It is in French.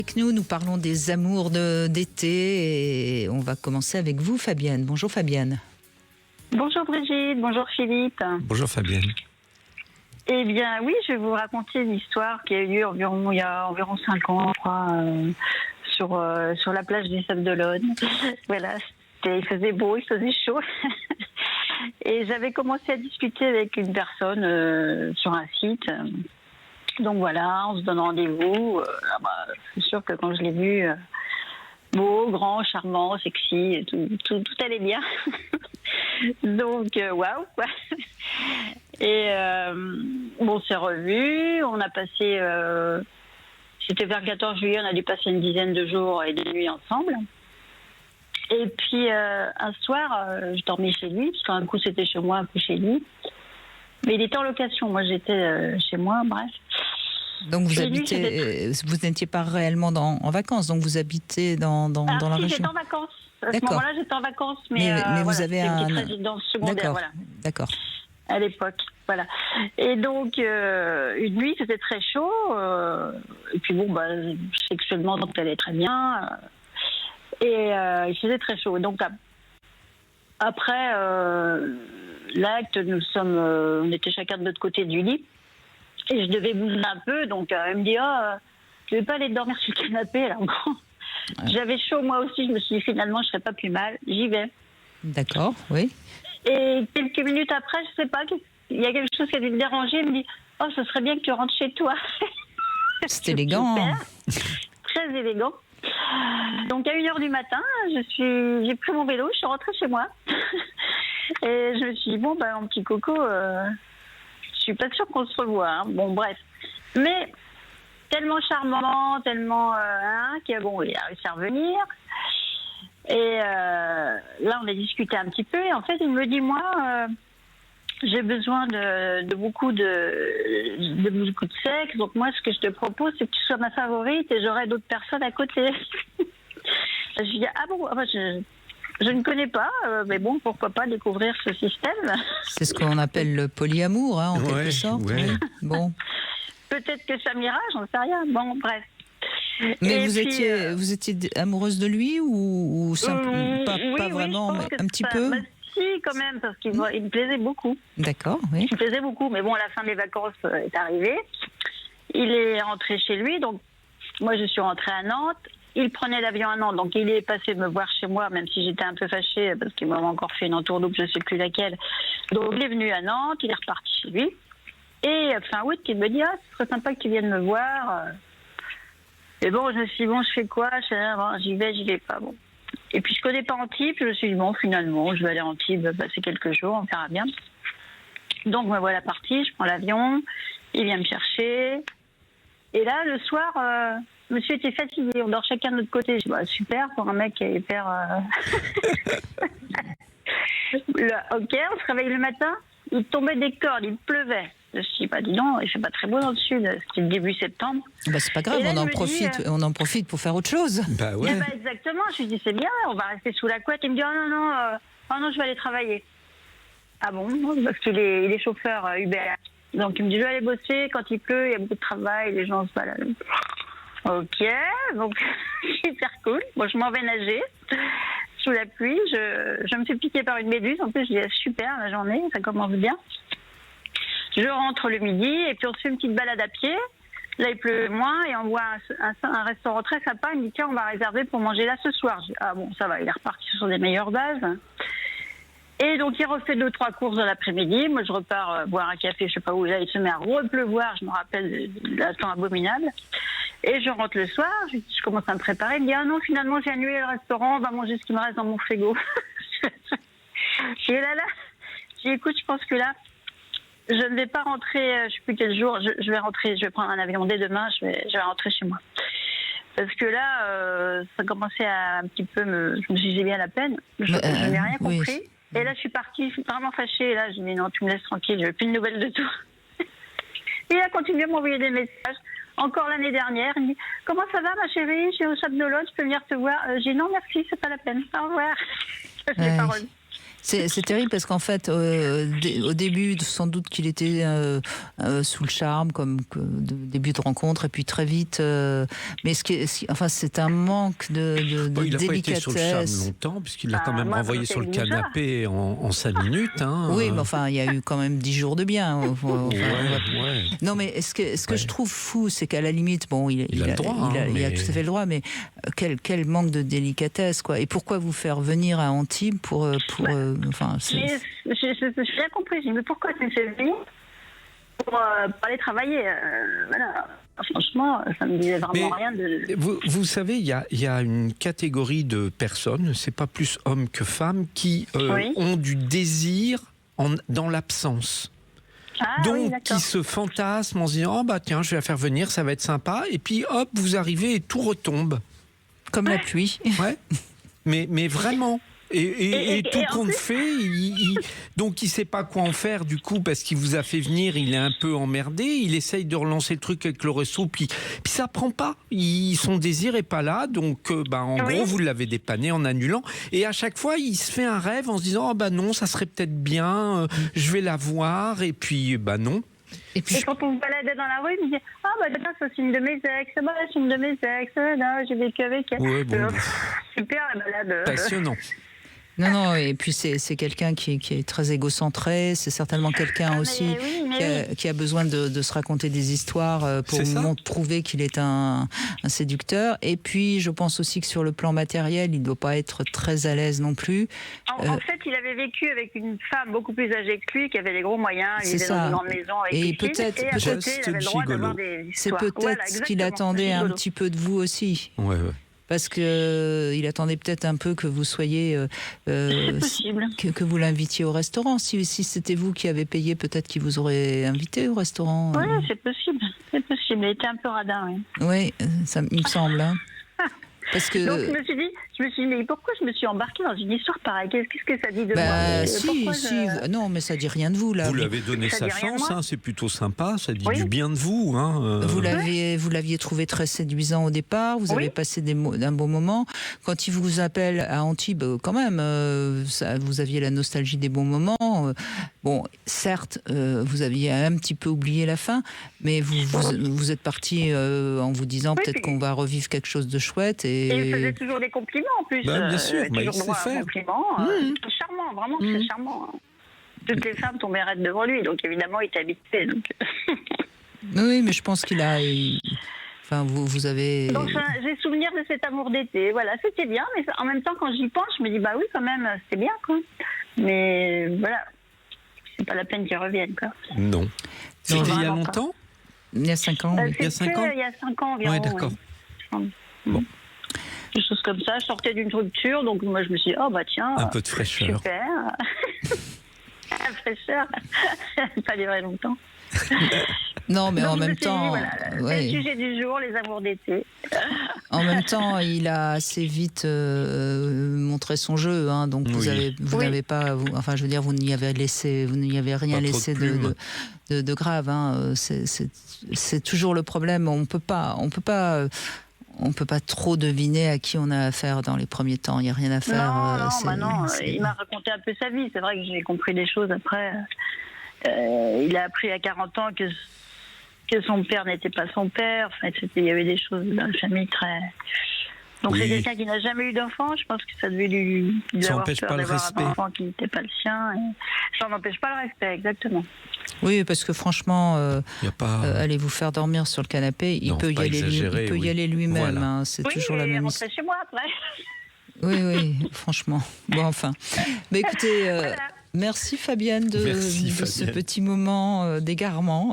Avec nous parlons des amours d'été et on va commencer avec vous, Fabienne. Bonjour Fabienne. Bonjour Brigitte, bonjour Philippe. Bonjour Fabienne. Eh bien oui, je vais vous raconter une histoire qui a eu lieu il y a environ 5 ans, je crois, sur la plage des Sables d'Olonne. Voilà, il faisait beau, il faisait chaud. Et j'avais commencé à discuter avec une personne sur un site. Donc voilà, on se donne rendez-vous. C'est sûr que quand je l'ai vu, beau, grand, charmant, sexy, tout allait bien. Donc waouh quoi. Et on s'est revus, on a passé, c'était vers le 14 juillet, on a dû passer une dizaine de jours et de nuits ensemble. Et puis un soir, je dormais chez lui, parce qu'un coup c'était chez moi, un coup chez lui. Mais il était en location, moi j'étais chez moi, bref. Donc vous n'étiez pas réellement en vacances, donc vous habitez dans la région. J'étais en vacances. À ce moment-là, j'étais en vacances, mais vous voilà, avez une petite résidence secondaire, voilà. D'accord. À l'époque, voilà. Et donc une nuit, c'était très chaud. Et puis bon, sexuellement, donc ça allait très bien. Et il faisait très chaud. Donc après l'acte, on était chacun de notre côté du lit. Et je devais bouger un peu, donc elle me dit je vais pas aller dormir sur le canapé là. J'avais chaud moi aussi, je me suis dit finalement je serais pas plus mal, j'y vais. D'accord, oui. Et quelques minutes après, je sais pas, il y a quelque chose qui a dû me déranger, elle me dit ce serait bien que tu rentres chez toi. C'est élégant. Super, très élégant. Donc à 1h du matin, j'ai pris mon vélo, je suis rentrée chez moi. Et je me suis dit mon petit coco, je suis pas sûre qu'on se revoit. Hein. Bon, bref. Mais tellement charmant, tellement il a réussi à revenir. Et là, on a discuté un petit peu. Et en fait, il me dit, moi, j'ai besoin de beaucoup de sexe. Donc moi, ce que je te propose, c'est que tu sois ma favorite et j'aurai d'autres personnes à côté. Je lui dis, ah bon, je ne connais pas, mais bon, pourquoi pas découvrir ce système. C'est ce qu'on appelle le polyamour, en quelque sorte. Ouais. Oui. Bon. Peut-être que ça m'ira, j'en sais rien. Bon, bref. Mais vous étiez amoureuse de lui ou pas vraiment, mais un petit peu. Si, quand même, parce qu'il me plaisait beaucoup. D'accord, oui. Il me plaisait beaucoup, mais bon, la fin des vacances est arrivée. Il est rentré chez lui, donc moi je suis rentrée à Nantes. Il prenait l'avion à Nantes, donc il est passé me voir chez moi, même si j'étais un peu fâchée, parce qu'il m'avait encore fait une entourloupe, je ne sais plus laquelle. Donc il est venu à Nantes, il est reparti chez lui. Et fin août, il me dit, ce serait sympa que tu viennes me voir. Et bon, je me suis dit, je fais quoi? J'y vais pas, bon. Et puis je connais pas Antibes, je me suis dit, finalement, je vais aller à Antibes, passer quelques jours, on verra bien. Donc me voilà partie, je prends l'avion, il vient me chercher. Et là, le soir, monsieur était fatigué, on dort chacun de notre côté. Je dis, super, pour un mec qui est hyper... Ok, on se réveille le matin, il tombait des cordes, il pleuvait. Je me suis dit, dis donc, il fait pas très beau dans le sud, c'était le début septembre. C'est pas grave, on en profite pour faire autre chose. Bah ouais. Exactement, je lui dis, c'est bien, on va rester sous la couette. Il me dit, non, je vais aller travailler. Ah bon? Parce qu'il est chauffeur Uber. Donc il me dit, je vais aller bosser, quand il pleut, il y a beaucoup de travail, les gens se baladent. Ok, donc super cool. Bon, je m'en vais nager sous la pluie, je me fais piquer par une méduse. En plus, je dis, super, la journée, ça commence bien. Je rentre le midi et puis on se fait une petite balade à pied. Là, il pleut moins et on voit un restaurant très sympa. Il me dit, tiens, on va réserver pour manger là ce soir. Je dis, ah bon, ça va, il est reparti sur des meilleures bases. Et donc, il refait 2-3 courses dans l'après-midi. Moi, je repars boire un café, je sais pas où. Là, il se met à repleuvoir. Je me rappelle de temps abominable. Et je rentre le soir. Je commence à me préparer. Il me dit, ah non, finalement, j'ai annulé le restaurant. On va manger ce qui me reste dans mon frigo. Je dis, je dis, écoute, je pense que là, je ne vais pas rentrer, je sais plus quel jour. Je vais rentrer, je vais prendre un avion dès demain. Je vais rentrer chez moi. Parce que là, ça commençait à un petit peu je me suis dit, j'ai bien la peine. Je n'ai rien compris. Et là, je suis partie vraiment fâchée. Et là, je dis, non, tu me laisses tranquille, je veux plus de nouvelles de tout. Et il a continué à m'envoyer des messages. Encore l'année dernière, il me dit, comment ça va, ma chérie? Je suis au Sables d'Olonne, je peux venir te voir. J'ai dit, non, merci, c'est pas la peine. Au revoir. Je l'ai pas revu. C'est terrible parce qu'en fait, au début, sans doute qu'il était sous le charme, comme début de rencontre, et puis très vite. Mais enfin, c'est un manque de il n'a pas été délicatesse. sur le charme longtemps, puisqu'il l'a quand même renvoyé sur le canapé en 5 minutes. Hein. Oui, mais enfin, il y a eu quand même 10 jours de bien. Ouais. Non, mais ce que je trouve fou, c'est qu'à la limite, bon, il a le droit, il a tout à fait le droit, mais quel manque de délicatesse, quoi. Et pourquoi vous faire venir à Antibes pour enfin, j'ai bien compris. J'ai dit, mais pourquoi tu me fais venir pour aller travailler voilà. Franchement, ça me disait vraiment rien de... Vous savez, il y a une catégorie de personnes, c'est pas plus hommes que femmes, qui ont du désir dans l'absence. Donc, qui se fantasment en se disant, oh bah tiens, je vais la faire venir, ça va être sympa. Et puis hop, vous arrivez et tout retombe. Comme la pluie. Ouais. Mais vraiment. Et tout compte fait, donc il sait pas quoi en faire du coup parce qu'il vous a fait venir, il est un peu emmerdé, il essaye de relancer le truc avec le resto, puis ça prend pas, son désir est pas là, donc en gros vous l'avez dépanné en annulant, et à chaque fois il se fait un rêve en se disant oh bah non ça serait peut-être bien, je vais la voir, et puis bah non. Et quand on se baladait dans la rue, il me disait ah bah ça c'est une de mes ex, c'est une de mes ex, non, j'ai vécu avec elle. Ouais, bon. Super la balade. Passionnant. Non, et puis c'est quelqu'un qui est très égocentré, c'est certainement quelqu'un aussi qui a besoin de se raconter des histoires pour prouver qu'il est un séducteur. Et puis je pense aussi que sur le plan matériel, il ne doit pas être très à l'aise non plus. En fait, il avait vécu avec une femme beaucoup plus âgée que lui, qui avait des gros moyens, il vivait dans une grande maison avec et piscine, peut-être et à côté, il avait le droit d'avoir des histoires. C'est peut-être ce qu'il attendait un petit peu de vous aussi. Ouais. Parce qu'il attendait peut-être un peu que vous soyez... c'est possible. Que vous l'invitiez au restaurant. Si c'était vous qui avez payé, peut-être qu'il vous aurait invité au restaurant. Oui, c'est possible. C'est possible. Il était un peu radin, oui. Oui, ça il me semble. Hein. Parce que... Donc je me suis dit, mais pourquoi je me suis embarquée dans une histoire pareille? Qu'est-ce que ça dit de moi? Non, mais ça dit rien de vous, là. Vous l'avez donné sa chance, hein, c'est plutôt sympa, ça dit du bien de vous. Hein, Vous l'aviez trouvé très séduisant au départ, vous avez passé un bon moment. Quand il vous appelle à Antibes, quand même, vous aviez la nostalgie des bons moments. Bon, certes, vous aviez un petit peu oublié la fin, mais vous êtes parti en vous disant peut-être qu'on va revivre quelque chose de chouette. Et il faisait toujours des compliments en plus. Bien sûr, il sait faire. C'est charmant, vraiment très charmant. Toutes les femmes tombaient raides devant lui, donc évidemment il était habitué. Donc... Oui, mais je pense qu'il a... Enfin, vous avez... Donc j'ai souvenir de cet amour d'été. Voilà, c'était bien, mais en même temps quand j'y pense, je me dis bah oui quand même, c'était bien quoi. Mais voilà, c'est pas la peine qu'il revienne quoi. Non. C'était il y a longtemps? Il y a 5 ans. Il y a 5 ans. Il y a 5 ans environ. Ouais, d'accord. Bon. Des choses comme ça, je sortais d'une rupture, donc moi je me suis dit, oh bah tiens, un peu de fraîcheur. Super. La fraîcheur, ça n'a pas duré longtemps. Non, mais donc, en même temps... C'est le sujet du jour, les amours d'été. En même temps, il a assez vite montré son jeu, hein, donc vous n'avez pas... enfin, je veux dire, vous n'y avez rien laissé de grave. Hein, c'est toujours le problème, on peut pas trop deviner à qui on a affaire dans les premiers temps. Il n'y a rien à faire. Il m'a raconté un peu sa vie. C'est vrai que j'ai compris des choses après. Il a appris à 40 ans que son père n'était pas son père. Enfin, il y avait des choses dans la famille très... Donc c'est quelqu'un qui n'a jamais eu d'enfant. Je pense que ça devait lui avoir peur d'avoir un enfant qui n'était pas le sien. Et ça n'empêche pas le respect, exactement. Oui, parce que franchement, allez vous faire dormir sur le canapé, il peut y aller lui-même. Voilà. Hein, c'est toujours la même histoire. Chez moi après. Oui, franchement. Bon, enfin. Mais écoutez, merci Fabienne de ce petit moment d'égarement.